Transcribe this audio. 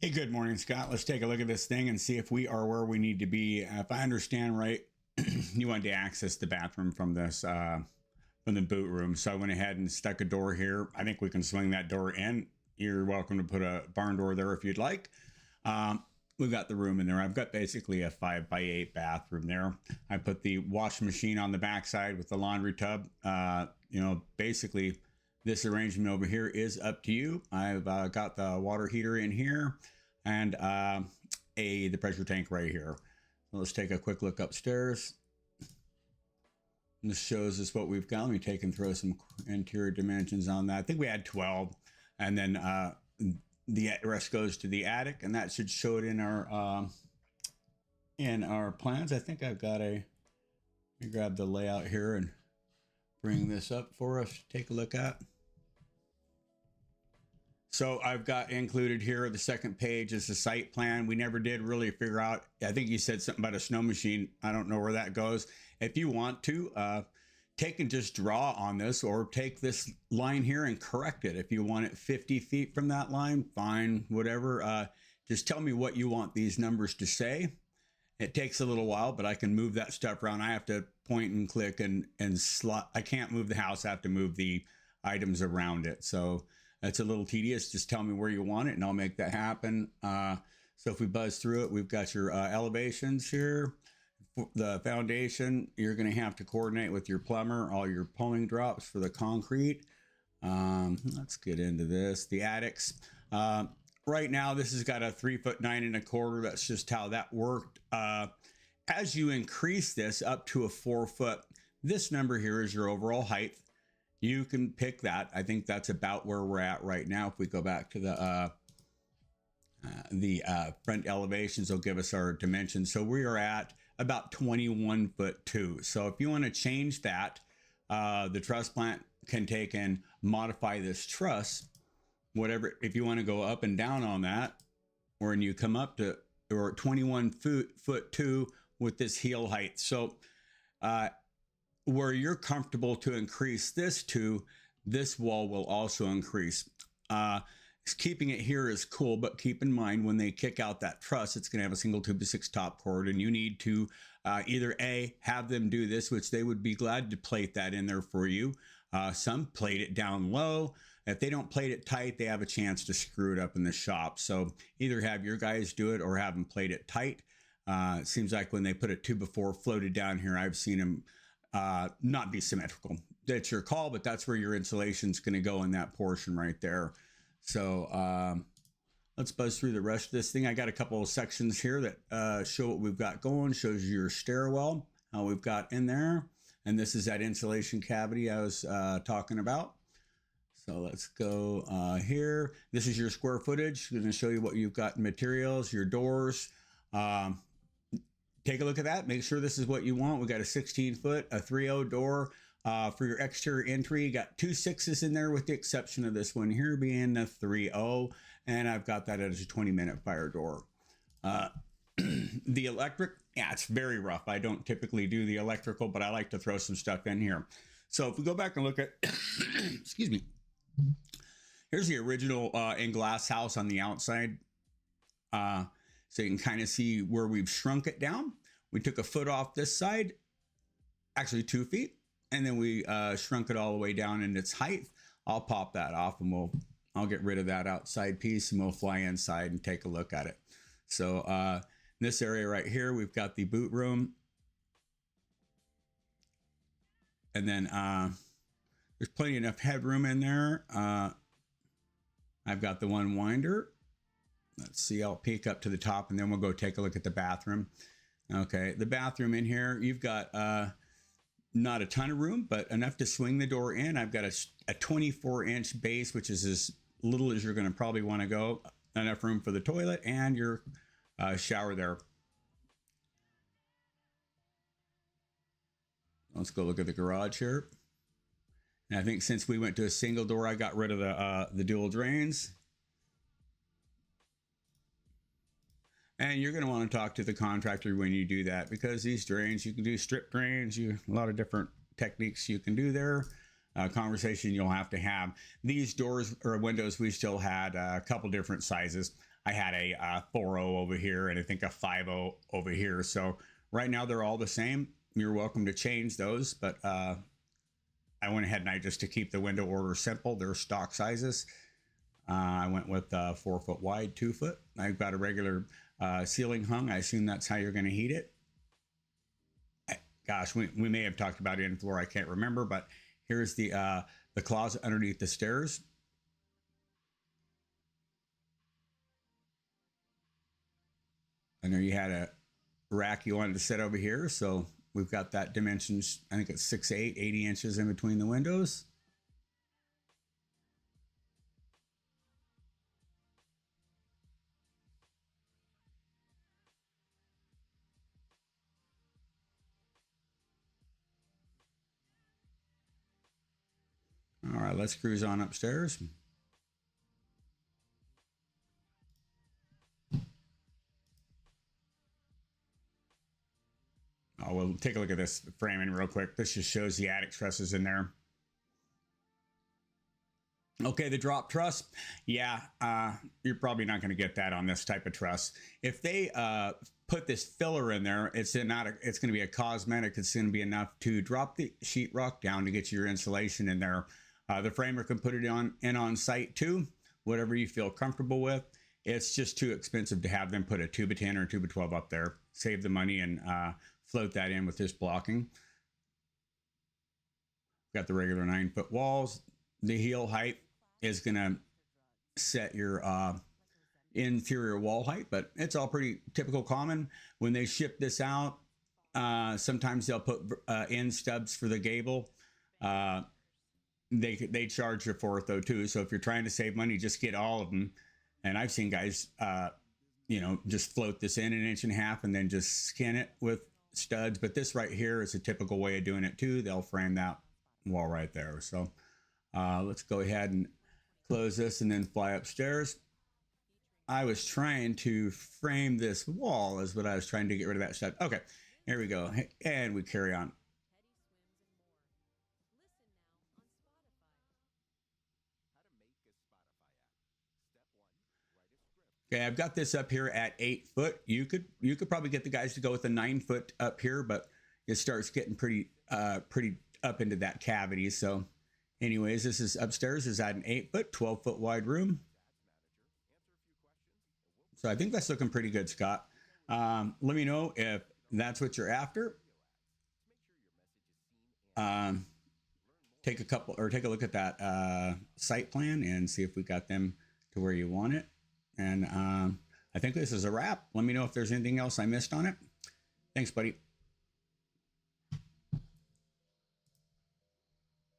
Hey, good morning, Scott. Let's take a look at this thing and see if we are where we need to be. If I understand right, you wanted to access the bathroom from this from the boot room. So I went ahead and stuck a door here. I think we can swing that door in. You're welcome to put a barn door there if you'd like. We've got the room in there. I've got basically a 5x8 bathroom there. I put the wash machine on the backside with the laundry tub. Basically this arrangement over here is up to you. I've got the water heater in here and the pressure tank right here. So let's take a quick look upstairs. And this shows us what we've got. Let me take and throw some interior dimensions on that. I think we had 12, and then the rest goes to the attic, and that should show it in our plans. I think I've got let me grab the layout here and bring this up for us to take a look at. So I've got included here, the second page is the site plan. We never did really figure out, I think you said something about a snow machine. I don't know where that goes. If you want to, take and just draw on this, or take this line here and correct it. If you want it 50 feet from that line, fine, whatever. Just tell me what you want these numbers to say. It takes a little while, but I can move that stuff around. I have to point and click and slot. I can't move the house. I have to move the items around it. So it's a little tedious. Just tell me where you want it and I'll make that happen. So if we buzz through it, we've got your elevations here. The foundation, you're going to have to coordinate with your plumber, all your pulling drops for the concrete. Let's get into this. The attics. Right now, this has got a 3'9¼ feet. That's just how that worked. As you increase this up to a 4 foot, this number here is your overall height. You can pick that. I think that's about where we're at right now. If we go back to the front elevations, will give us our dimensions. So we are at about 21'2". So if you want to change that, the truss plant can take and modify this truss, whatever. If you want to go up and down on that, or when you come up to, or 21'2" with this heel height. So where you're comfortable to increase this to, this wall will also increase. Keeping it here is cool, but keep in mind when they kick out that truss, it's going to have a single tube of 6 top cord, and you need to either A, have them do this, which they would be glad to plate that in there for you. Some plate it down low. If they don't plate it tight, they have a chance to screw it up in the shop. So either have your guys do it or have them plate it tight. It seems like when they put a 2x4 floated down here, I've seen them not be symmetrical. That's your call, but that's where your insulation is going to go in that portion right there. So let's buzz through the rest of this thing. I got a couple of sections here that show what we've got going, shows you your stairwell, how we've got in there. And this is that insulation cavity I was talking about. So let's go here. This is your square footage. I'm going to show you what you've got in materials, your doors. Take a look at that. Make sure this is what you want. We got a 16-foot, a 3.0 door. For your exterior entry, you got 2 6s in there with the exception of this one here being the 3.0. And I've got that as a 20-minute fire door. The electric, yeah, it's very rough. I don't typically do the electrical, but I like to throw some stuff in here. So if we go back and look at, excuse me, here's the original in glass house on the outside. So you can kind of see where we've shrunk it down. We took a foot off this side, actually 2 feet, and then we shrunk it all the way down in its height. I'll pop that off and I'll get rid of that outside piece and we'll fly inside and take a look at it. So in this area right here, we've got the boot room. And then there's plenty enough headroom in there. I've got the one winder. Let's see, I'll peek up to the top and then we'll go take a look at the bathroom. Okay, the bathroom in here, you've got not a ton of room, but enough to swing the door in. I've got a 24-inch base, which is as little as you're going to probably want to go. Enough room for the toilet and your shower there. Let's go look at the garage here. And I think since we went to a single door, I got rid of the dual drains. And you're going to want to talk to the contractor when you do that, because these drains, you can do strip drains, a lot of different techniques you can do there. conversation you'll have to have. These doors or windows, we still had a couple different sizes. I had a 4.0 over here and I think a 5.0 over here. So right now they're all the same. You're welcome to change those, but I went ahead and to keep the window order simple. They're stock sizes. I went with 4 foot wide, 2 foot. I've got a regular ceiling hung. I assume that's how you're going to heat it. Gosh, we may have talked about it in floor. I can't remember, but here's the closet underneath the stairs. I know you had a rack you wanted to set over here, so we've got that dimensions. I think it's 6'8", 80 inches in between the windows. All right, let's cruise on upstairs. Oh, we'll take a look at this framing real quick. This just shows the attic trusses in there. Okay, the drop truss. Yeah, you're probably not going to get that on this type of truss. If they put this filler in there, it's going to be a cosmetic. It's going to be enough to drop the sheetrock down to get your insulation in there. The framer can put it on site too, whatever you feel comfortable with. It's just too expensive to have them put a 2x10 or a 2x12 up there. Save the money and float that in with this blocking. Got the regular 9-foot walls. The heel height is going to set your interior wall height, but it's all pretty typical common. When they ship this out, sometimes they'll put end stubs for the gable. They charge you for it though too. So if you're trying to save money, just get all of them. And I've seen guys, just float this in 1.5 inches and then just skin it with studs. But this right here is a typical way of doing it too. They'll frame that wall right there. So let's go ahead and close this and then fly upstairs. I was trying to frame this wall is what I was trying to get rid of that stud. Okay, here we go. And we carry on. Okay, I've got this up here at 8 foot. You could probably get the guys to go with a 9 foot up here, but it starts getting pretty up into that cavity. So anyways, this is upstairs is at an 8 foot, 12 foot wide room. So I think that's looking pretty good, Scott. Let me know if that's what you're after. Take a look at that site plan and see if we got them to where you want it. And I think this is a wrap. Let me know if there's anything else I missed on it. Thanks, buddy.